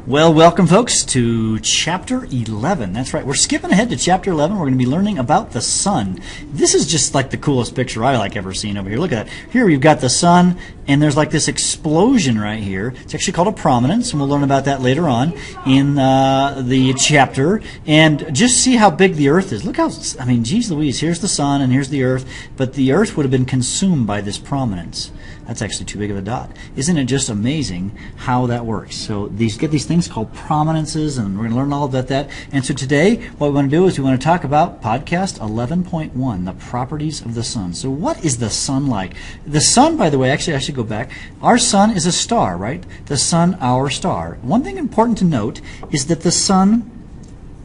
Well, welcome folks to chapter 11. That's right, we're skipping ahead to chapter 11. We're going to be learning about the sun. This is just like the coolest picture I ever seen over here. Look at that. Here we've got the sun, and there's like this explosion right here. It's actually called a prominence, and we'll learn about that later on in the chapter. And just see how big the earth is. Look how, geez Louise, here's the sun and here's the earth, but the earth would have been consumed by this prominence. That's actually too big of a dot. Isn't it just amazing how that works? So get these things called prominences, and we're going to learn all about that. And so today, what we want to do is we want to talk about podcast 11.1, the properties of the sun. So what is the sun like? The sun, by the way, actually I should go back. Our sun is a star, right? The sun, our star. One thing important to note is that the sun,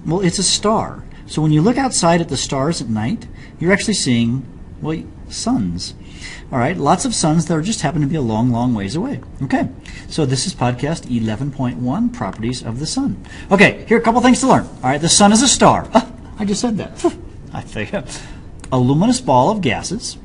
well, it's a star. So when you look outside at the stars at night, you're actually seeing, well, suns. All right, lots of suns that just happen to be a long, long ways away. Okay, so this is podcast 11.1, properties of the sun. Okay, here are a couple things to learn. All right, the sun is a star. I just said that. I think a luminous ball of gases.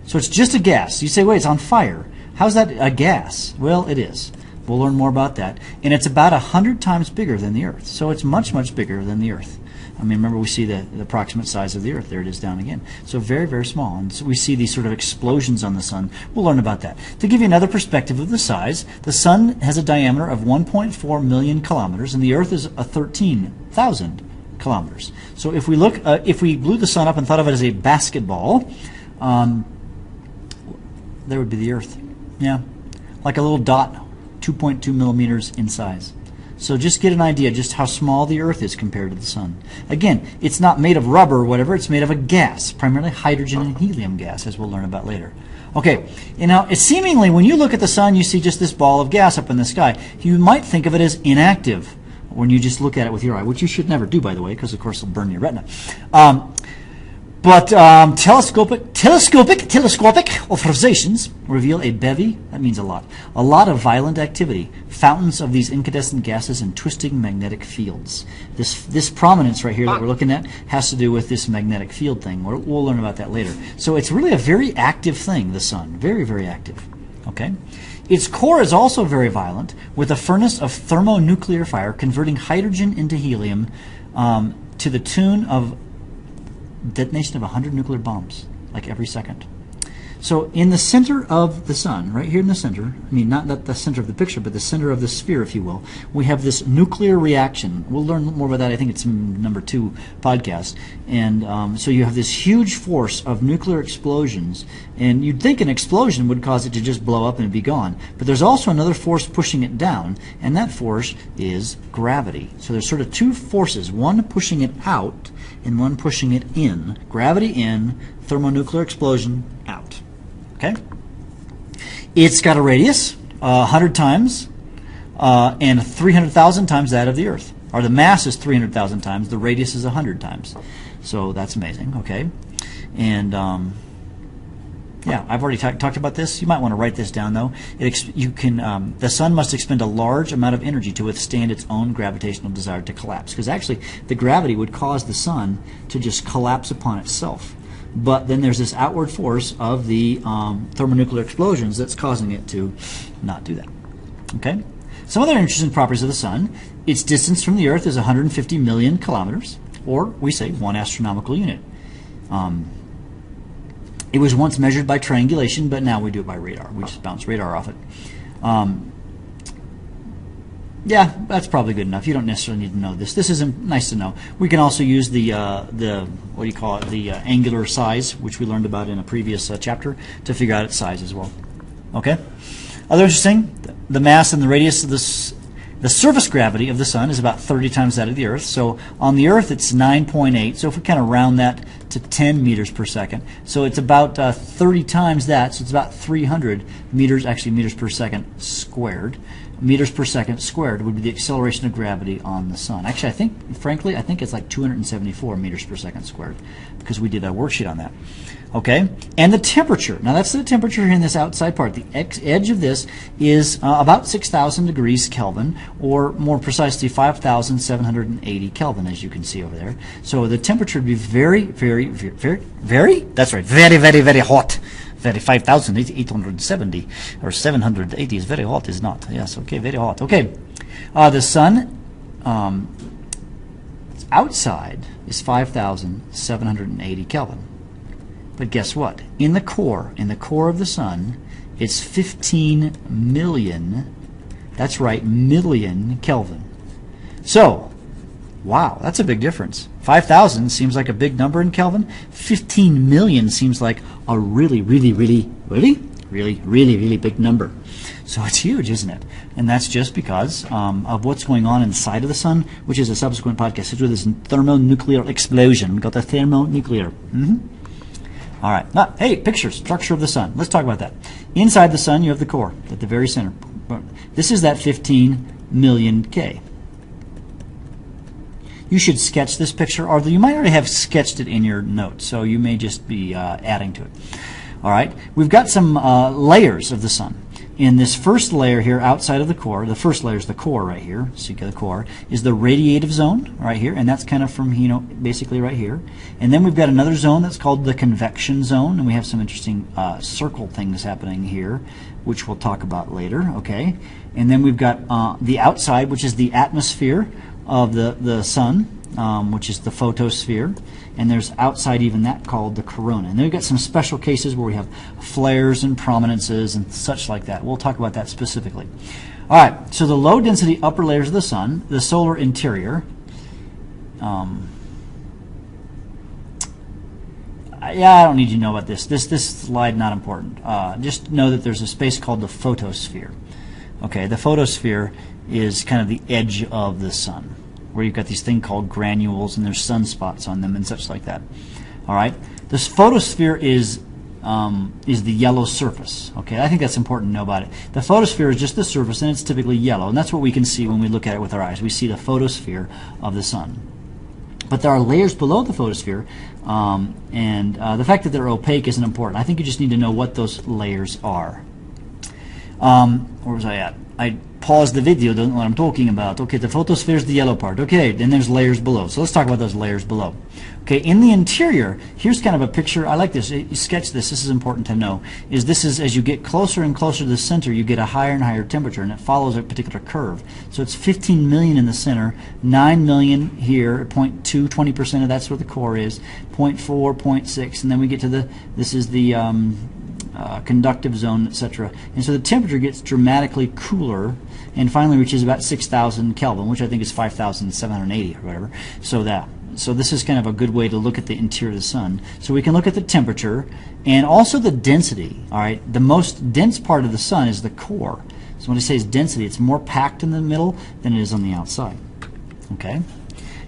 So it's just a gas. You say, wait, it's on fire. How's that a gas? Well, it is. We'll learn more about that. And it's about 100 times bigger than the Earth. So it's much, much bigger than the Earth. Remember we see the approximate size of the Earth. There it is down again. So very, very small. And so we see these sort of explosions on the sun. We'll learn about that. To give you another perspective of the size, the sun has a diameter of 1.4 million kilometers, and the Earth is 13,000 kilometers. So if we look, if we blew the sun up and thought of it as a basketball, there would be the Earth. Yeah, like a little dot, 2.2 millimeters in size. So just get an idea just how small the Earth is compared to the sun. Again, it's not made of rubber or whatever. It's made of a gas, primarily hydrogen and helium gas, as we'll learn about later. Okay, and now it's seemingly when you look at the sun, you see just this ball of gas up in the sky. You might think of it as inactive when you just look at it with your eye, which you should never do, by the way, because of course it'll burn your retina. But telescopic observations reveal a bevy, that means a lot of violent activity, fountains of these incandescent gases and twisting magnetic fields. This prominence right here that we're looking at has to do with this magnetic field thing. We'll learn about that later. So it's really a very active thing, the sun, very, very active. Okay? Its core is also very violent, with a furnace of thermonuclear fire converting hydrogen into helium to the tune of detonation of 100 nuclear bombs, like every second. So in the center of the sun, right here in the center, not the center of the picture, but the center of the sphere, if you will, we have this nuclear reaction. We'll learn more about that. I think it's in number 2 podcast. And so you have this huge force of nuclear explosions, and you'd think an explosion would cause it to just blow up and be gone. But there's also another force pushing it down, and that force is gravity. So there's sort of two forces, one pushing it out and one pushing it in. Gravity in, thermonuclear explosion out. Okay? It's got a radius 100 times and 300,000 times that of the Earth. Or the mass is 300,000 times, the radius is 100 times. So that's amazing, okay? And yeah, I've already talked about this. You might want to write this down, though. The sun must expend a large amount of energy to withstand its own gravitational desire to collapse, because actually the gravity would cause the sun to just collapse upon itself. But then there's this outward force of the thermonuclear explosions that's causing it to not do that. Okay? Some other interesting properties of the sun: its distance from the Earth is 150 million kilometers, or we say 1 astronomical unit. It was once measured by triangulation, but now we do it by radar. We just bounce radar off it. Yeah, that's probably good enough. You don't necessarily need to know this. This is nice to know. We can also use the what do you call it, the angular size, which we learned about in a previous chapter, to figure out its size as well. Okay? Other interesting, the mass and the radius of the surface gravity of the sun is about 30 times that of the Earth. So on the Earth, it's 9.8. So if we kind of round that to 10 meters per second, so it's about 30 times that. So it's about 300 meters, actually meters per second squared. Meters per second squared would be the acceleration of gravity on the sun. Actually, frankly, I think it's like 274 meters per second squared, because we did a worksheet on that. Okay, and the temperature. Now that's the temperature in this outside part. The edge of this is about 6,000 degrees Kelvin, or more precisely 5,780 Kelvin, as you can see over there. So the temperature would be very, very, very, very, that's right, very, very, very hot. 5,870 or 780 is very hot, is not? Yes, okay, very hot. Okay, The sun outside is 5,780 Kelvin. But guess what? In the core of the sun, it's 15 million, that's right, million Kelvin. So, wow, that's a big difference. 5,000 seems like a big number in Kelvin. 15 million seems like a really big number. So it's huge, isn't it? And that's just because of what's going on inside of the sun, which is a subsequent podcast. So this thermonuclear explosion. We got the thermonuclear. All right. Now, hey, picture, structure of the sun. Let's talk about that. Inside the sun, you have the core at the very center. This is that 15 million K. You should sketch this picture, or you might already have sketched it in your notes, so you may just be adding to it. All right. We've got some layers of the sun. In this first layer here outside of the core, the first layer is the core right here, so you get the core, is the radiative zone right here, and that's kind of from, basically right here. And then we've got another zone that's called the convection zone, and we have some interesting circle things happening here, which we'll talk about later, okay? And then we've got the outside, which is the atmosphere of the sun, which is the photosphere, and there's outside even that called the corona. And then we've got some special cases where we have flares and prominences and such like that. We'll talk about that specifically. All right, so the low density upper layers of the sun, the solar interior. Yeah, I don't need you to know about this. This slide not important. Just know that there's a space called the photosphere. Okay, the photosphere is kind of the edge of the sun, where you've got these things called granules and there's sunspots on them and such like that. All right, this photosphere is the yellow surface. Okay, I think that's important to know about it. The photosphere is just the surface, and it's typically yellow, and that's what we can see when we look at it with our eyes. We see the photosphere of the sun. But there are layers below the photosphere, and the fact that they're opaque isn't important. I think you just need to know what those layers are. Where was I at? I paused the video, don't know what I'm talking about. Okay, the photosphere is the yellow part. Okay, then there's layers below. So let's talk about those layers below. Okay, in the interior, here's kind of a picture. I like this. You sketch this. This is important to know. This is as you get closer and closer to the center, you get a higher and higher temperature, and it follows a particular curve. So it's 15 million in the center, 9 million here, 0.2, 20% of that's where the core is, 0.4, 0.6, and then we get to this is the conductive zone, etc. And so the temperature gets dramatically cooler and finally reaches about 6,000 Kelvin, which I think is 5,780 or whatever. So this is kind of a good way to look at the interior of the sun. So we can look at the temperature and also the density. All right, the most dense part of the sun is the core. So when I say density, it's more packed in the middle than it is on the outside. Okay.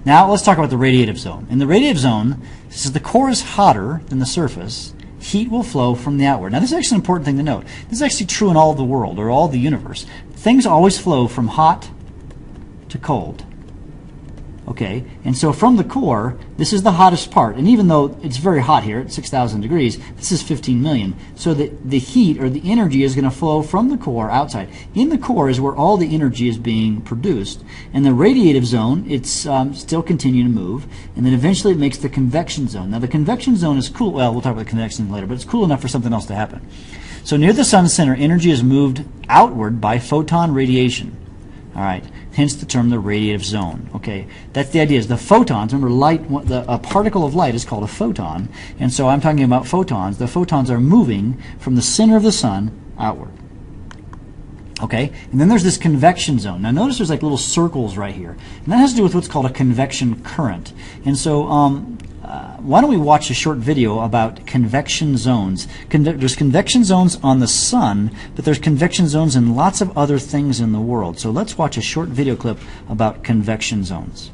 Now let's talk about the radiative zone. In the radiative zone, this is the core is hotter than the surface. Heat will flow from the outward. Now this is actually an important thing to note. This is actually true in all of the world, or all the universe. Things always flow from hot to cold. Okay, and so from the core, this is the hottest part. And even though it's very hot here at 6,000 degrees, this is 15 million. So the heat or the energy is going to flow from the core outside. In the core is where all the energy is being produced. And the radiative zone, it's still continuing to move. And then eventually it makes the convection zone. Now the convection zone is cool. Well, we'll talk about the convection later, but it's cool enough for something else to happen. So near the sun's center, energy is moved outward by photon radiation. All right, hence the term the radiative zone. Okay, that's the idea. Is the photons? Remember, light. A particle of light is called a photon, and so I'm talking about photons. The photons are moving from the center of the sun outward. Okay, and then there's this convection zone. Now notice there's like little circles right here, and that has to do with what's called a convection current. And so why don't we watch a short video about convection zones. There's convection zones on the sun, but there's convection zones in lots of other things in the world. So let's watch a short video clip about convection zones.